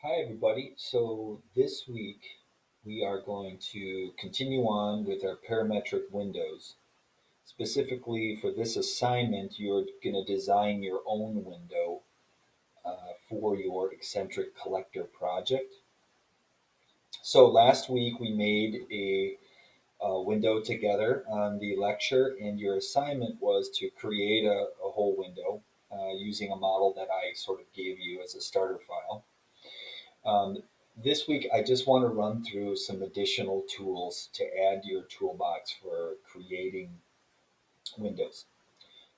Hi, everybody. So this week we are going to continue on with our parametric windows. Specifically for this assignment, you're going to design your own window for your eccentric collector project. So last week we made a window together on the lecture, and your assignment was to create a whole window using a model that I sort of gave you as a starter file. This week, I just want to run through some additional tools to add to your toolbox for creating windows.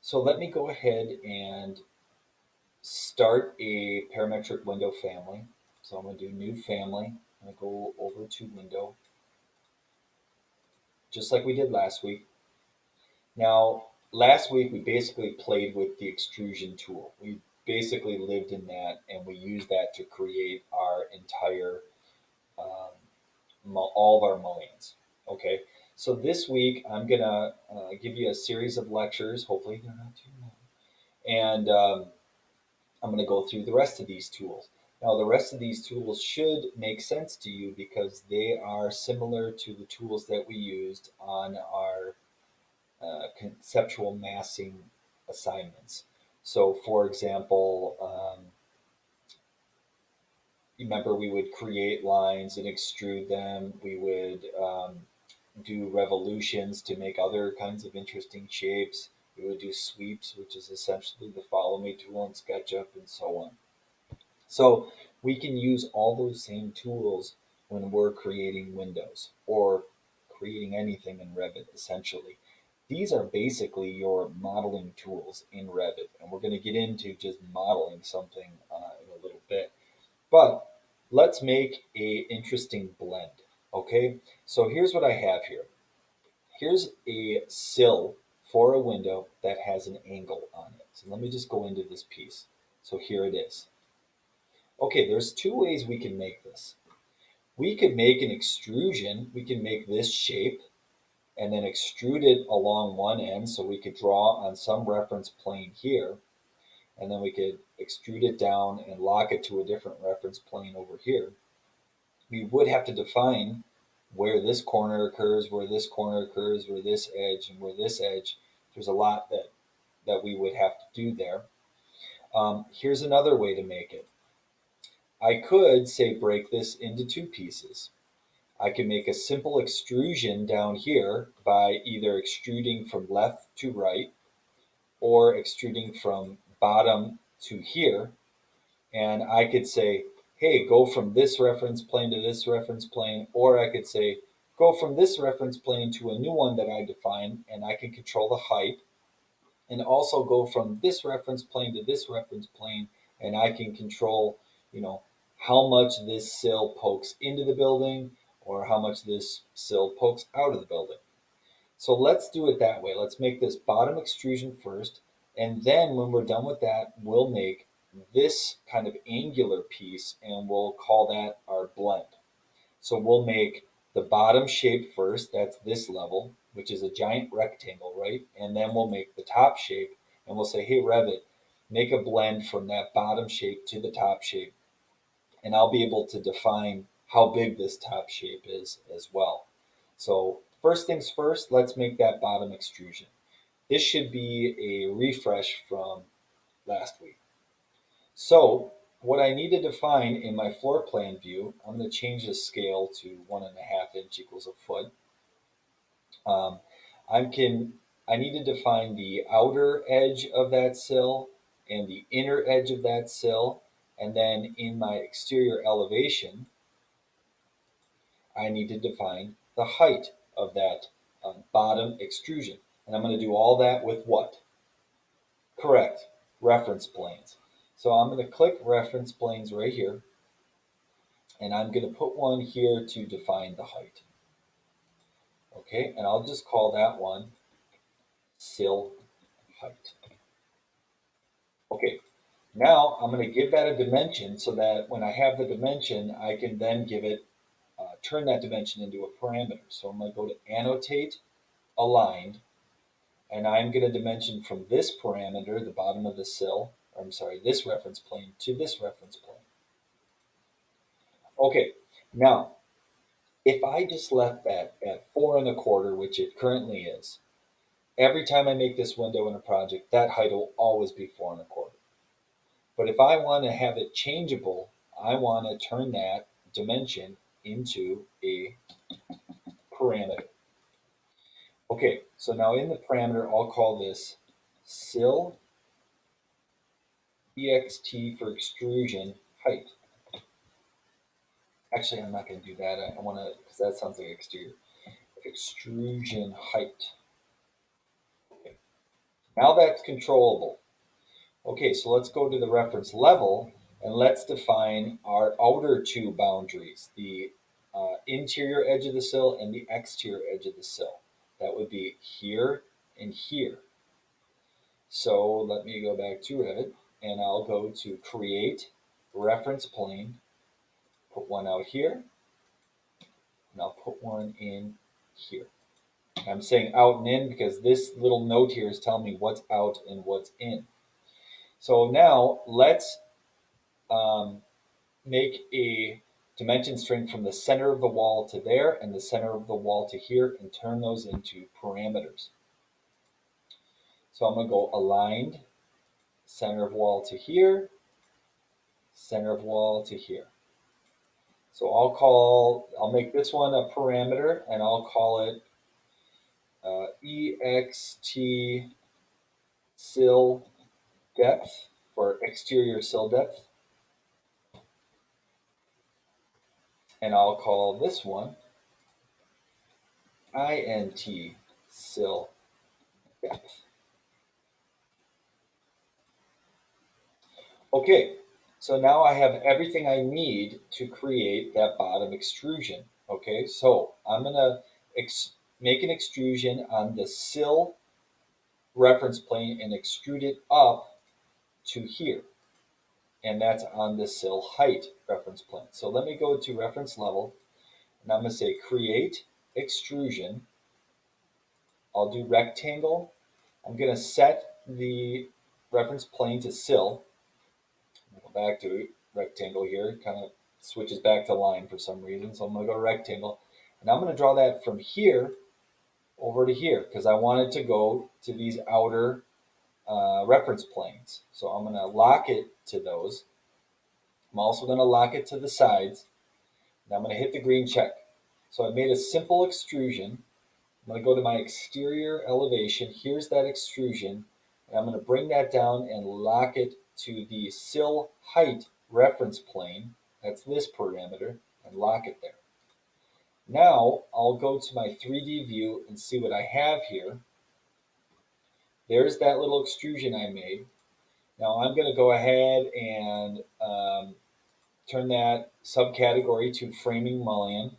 So let me go ahead and start a parametric window family. So I'm going to do new family. I'm going to go over to window, just like we did last week. Now, last week, we basically played with the extrusion tool. We basically lived in that, and we used that to create our entire all of our mullions. Okay, so this week I'm gonna give you a series of lectures. Hopefully they're not too long, and I'm gonna go through the rest of these tools. Now the rest of these tools should make sense to you because they are similar to the tools that we used on our conceptual massing assignments. So, for example, remember we would create lines and extrude them. We would do revolutions to make other kinds of interesting shapes. We would do sweeps, which is essentially the follow me tool in SketchUp, and so on. So we can use all those same tools when we're creating windows or creating anything in Revit, essentially. These are basically your modeling tools in Revit, and we're going to get into just modeling something in a little bit. But let's make a interesting blend. Okay, so here's what I have here. Here's a sill for a window that has an angle on it. So let me just go into this piece. So here it is. Okay, there's two ways we can make this. We could make an extrusion. We can make this shape and then extrude it along one end so we could draw on some reference plane here. And then we could extrude it down and lock it to a different reference plane over here. We would have to define where this corner occurs, where this corner occurs, where this edge, and where this edge. There's a lot that we would have to do there. Here's another way to make it. I could say break this into two pieces. I can make a simple extrusion down here by either extruding from left to right or extruding from bottom to here. And I could say, hey, go from this reference plane to this reference plane, or I could say, go from this reference plane to a new one that I define, and I can control the height, and also go from this reference plane to this reference plane, and I can control, you know, how much this sill pokes into the building or how much this sill pokes out of the building. So let's do it that way. Let's make this bottom extrusion first. And then when we're done with that, we'll make this kind of angular piece and we'll call that our blend. So we'll make the bottom shape first. That's this level, which is a giant rectangle, right? And then we'll make the top shape and we'll say, hey, Revit, make a blend from that bottom shape to the top shape. And I'll be able to define how big this top shape is as well. So first things first, let's make that bottom extrusion. This should be a refresh from last week. So what I need to define in my floor plan view, I'm going to change the scale to 1.5 inch equals a foot. Um, I can I need to define the outer edge of that sill and the inner edge of that sill, and then in my exterior elevation, I need to define the height of that bottom extrusion. And I'm going to do all that with what? Correct, reference planes. So I'm going to click reference planes right here, and I'm going to put one here to define the height. Okay, and I'll just call that one sill height. Okay, now I'm going to give that a dimension so that when I have the dimension, I can then give it, turn that dimension into a parameter. So I'm going to go to annotate, aligned, and I'm going to dimension from this parameter, the bottom of the sill, or I'm sorry, this reference plane to this reference plane. Okay, now if I just left that at 4 1/4, which it currently is, every time I make this window in a project, that height will always be 4 1/4. But if I want to have it changeable, I want to turn that dimension into a parameter. Okay, so now in the parameter, I'll call this sill ext for extrusion height. Actually, I'm not going to do that. I want to, because that sounds like exterior. Extrusion height. Okay. Now that's controllable. Okay, so let's go to the reference level and let's define our outer two boundaries, the interior edge of the sill and the exterior edge of the sill. That would be here and here. So let me go back to Revit and I'll go to create reference plane, put one out here, and I'll put one in here. I'm saying out and in because this little note here is telling me what's out and what's in. So now let's um, make a dimension string from the center of the wall to there and the center of the wall to here and turn those into parameters. So I'm going to go aligned, center of wall to here, center of wall to here. So I'll make this one a parameter and I'll call it ext sill depth for exterior sill depth. And I'll call this one int sill depth. Okay, so now I have everything I need to create that bottom extrusion. Okay, so I'm going to make an extrusion on the sill reference plane and extrude it up to here. And that's on the sill height reference plane. So let me go to reference level and I'm going to say create extrusion. I'll do rectangle. I'm going to set the reference plane to sill. Go back to rectangle here. It kind of switches back to line for some reason. So I'm going to go to rectangle. And I'm going to draw that from here over to here because I want it to go to these outer reference planes. So I'm going to lock it to those. I'm also going to lock it to the sides. And I'm going to hit the green check. So I've made a simple extrusion. I'm going to go to my exterior elevation. Here's that extrusion. And I'm going to bring that down and lock it to the sill height reference plane. That's this parameter, and lock it there. Now I'll go to my 3D view and see what I have here. There's that little extrusion I made. Now I'm going to go ahead and turn that subcategory to framing mullion.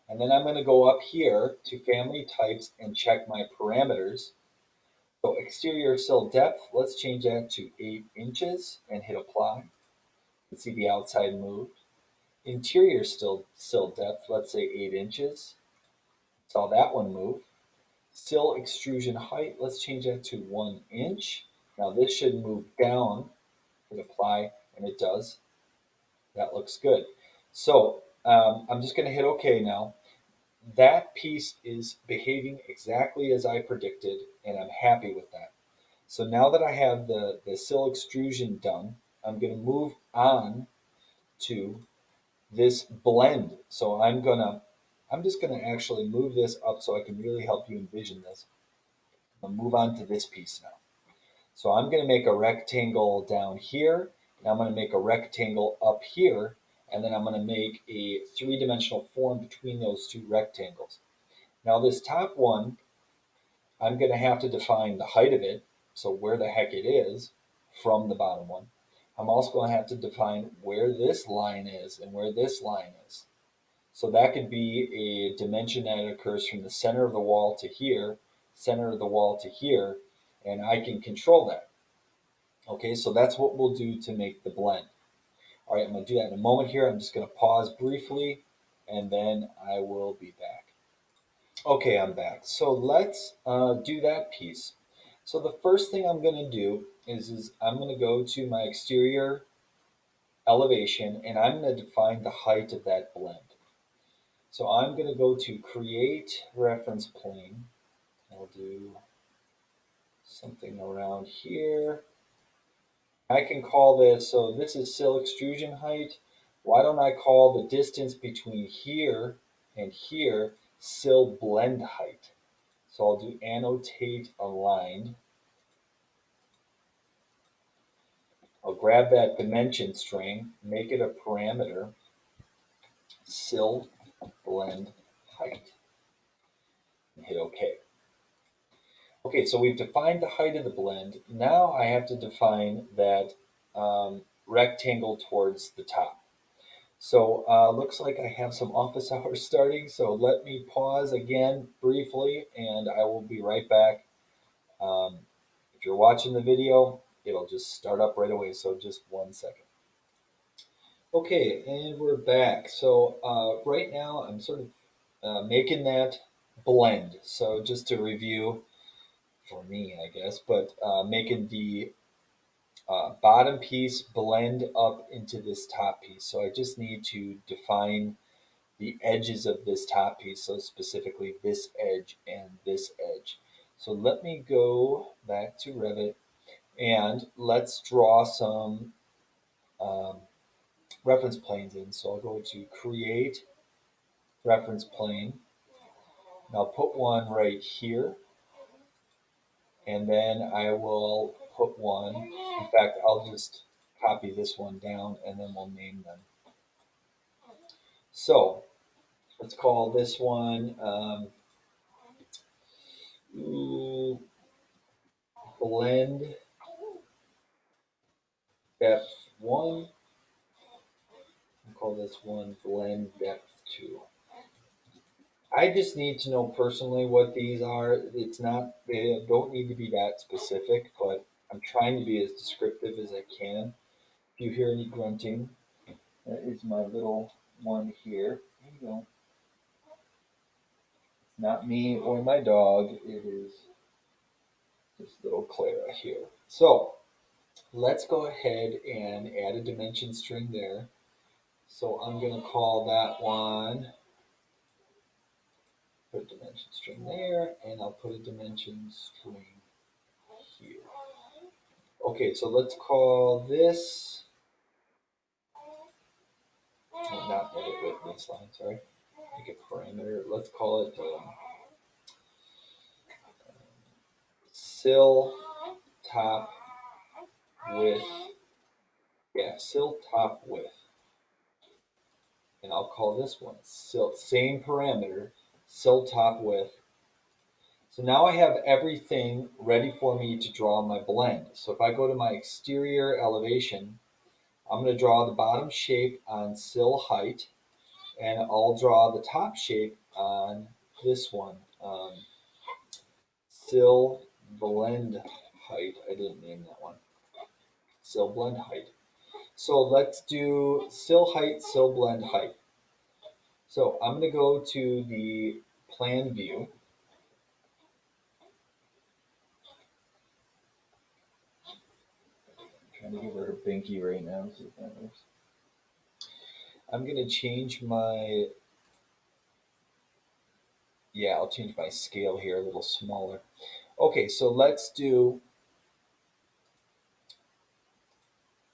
And then I'm going to go up here to family types and check my parameters. So exterior sill depth, let's change that to 8 inches and hit apply. You can see the outside moved. Interior sill depth, let's say 8 inches. Saw that one move. Sill extrusion height, let's change that to 1 inch. Now this should move down. Hit apply, and it does. That looks good. So I'm just going to hit OK now. That piece is behaving exactly as I predicted, and I'm happy with that. So now that I have the sill extrusion done, I'm going to move on to this blend. So I'm just going to actually move this up so I can really help you envision this. I'll move on to this piece now. So I'm going to make a rectangle down here, and I'm going to make a rectangle up here, and then I'm going to make a three-dimensional form between those two rectangles. Now this top one, I'm going to have to define the height of it, so where the heck it is, from the bottom one. I'm also going to have to define where this line is and where this line is. So that could be a dimension that occurs from the center of the wall to here, center of the wall to here, and I can control that. Okay, so that's what we'll do to make the blend. All right, I'm going to do that in a moment here. I'm just going to pause briefly, and then I will be back. Okay, I'm back. So let's do that piece. So the first thing I'm going to do is I'm going to go to my exterior elevation, and I'm going to define the height of that blend. So I'm going to go to create reference plane. I'll do something around here. I can call this, so this is sill extrusion height. Why don't I call the distance between here and here sill blend height? So I'll do annotate aligned. I'll grab that dimension string, make it a parameter, sill blend height, and hit OK. Okay, so we've defined the height of the blend. Now I have to define that rectangle towards the top. So looks like I have some office hours starting, so let me pause again briefly and I will be right back. Um, if you're watching the video, it'll just start up right away, so just 1 second. Okay, and we're back. So right now I'm sort of making that blend. So just to review, for me, I guess, but making the bottom piece blend up into this top piece. So I just need to define the edges of this top piece, so specifically this edge and this edge. So let me go back to Revit and let's draw some um, reference planes in. So I'll go to create reference plane, and I'll put one right here, and then I will put one. In fact, I'll just copy this one down and then we'll name them. So let's call this one blend depth 1. I'll call this one blend depth 2. I just need to know personally what these are. It's not, they don't need to be that specific, but I'm trying to be as descriptive as I can. If you hear any grunting, that is my little one here. There you go. It's not me or my dog. It is this little Clara here. So let's go ahead and add a dimension string there. So I'm going to call that one, put a dimension string there, and I'll put a dimension string here. Okay, so let's call this, not edit with this line, sorry, make a parameter. Let's call it sill top width. Yeah, sill top width. And I'll call this one sill, same parameter, sill top width. So now I have everything ready for me to draw my blend. So if I go to my exterior elevation, I'm going to draw the bottom shape on sill height, and I'll draw the top shape on this one, sill blend height. I didn't name that one. Sill blend height. So let's do sill height, sill blend height. So I'm going to go to the plan view. I'm trying to give her a binky right now. See if that works. I'm going to change my, yeah, I'll change my scale here a little smaller. Okay, so let's do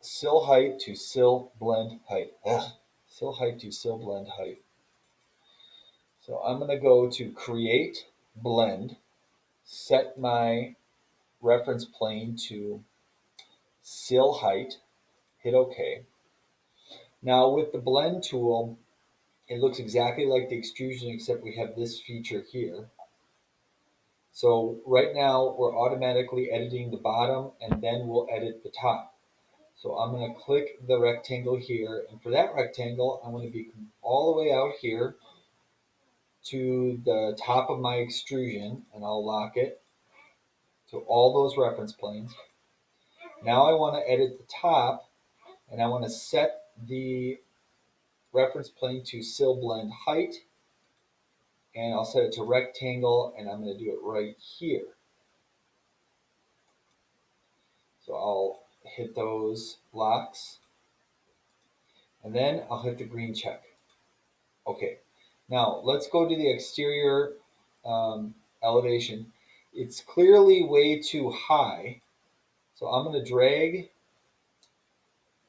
sill height to sill blend height. Ugh. Sill height to sill blend height. So I'm going to go to create blend, set my reference plane to sill height, hit OK. Now with the blend tool, it looks exactly like the extrusion except we have this feature here. So right now we're automatically editing the bottom and then we'll edit the top. So I'm going to click the rectangle here, and for that rectangle I'm going to be all the way out here to the top of my extrusion, and I'll lock it to all those reference planes. Now I want to edit the top, and I want to set the reference plane to sill blend height, and I'll set it to rectangle, and I'm going to do it right here. So I'll hit those locks, And then I'll hit the green check. Okay. Now let's go to the exterior um, elevation. It's clearly way too high. So I'm going to drag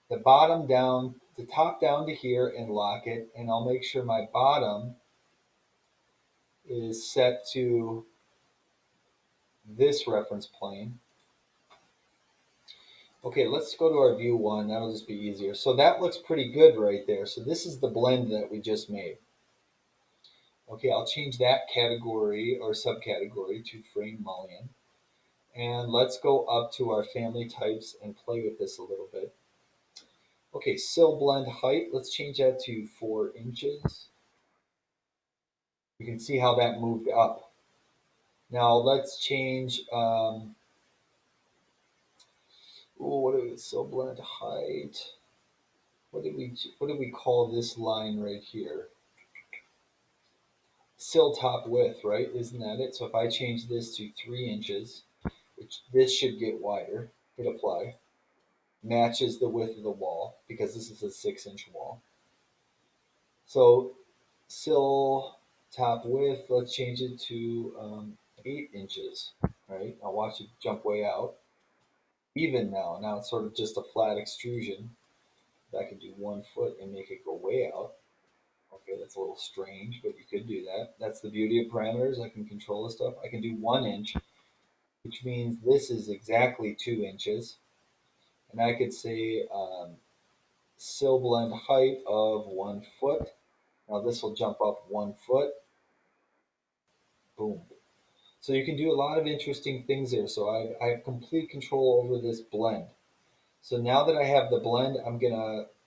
the bottom down, the top down to here and lock it. And I'll make sure my bottom is set to this reference plane. Okay, let's go to our view one. That'll just be easier. So that looks pretty good right there. So this is the blend that we just made. Okay, I'll change that category or subcategory to frame mullion. And let's go up to our family types and play with this a little bit. Okay, sill blend height. Let's change that to 4 inches. You can see how that moved up. Now let's change, what do we, sill blend height. What did we call this line right here? Sill top width, right? Isn't that it? So if I change this to 3 inches, which this should get wider, hit apply, matches the width of the wall because this is a 6-inch wall. So sill top width, let's change it to 8 inches, right? I'll watch it jump way out. Even now, now it's sort of just a flat extrusion. I can do 1 foot and make it go way out. Okay, that's a little strange, but you could do that. That's the beauty of parameters. I can control this stuff. I can do 1 inch, which means this is exactly 2 inches. And I could say sill blend height of 1 foot. Now this will jump up 1 foot. Boom. So you can do a lot of interesting things there. So I have complete control over this blend. So now that I have the blend,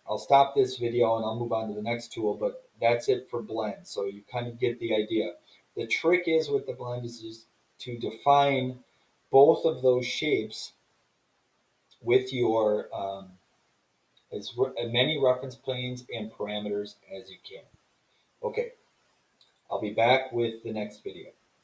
I'll stop this video and I'll move on to the next tool, but that's it for blend. So you kind of get the idea. The trick is with the blend is just to define both of those shapes with your as many reference planes and parameters as you can. Okay, I'll be back with the next video.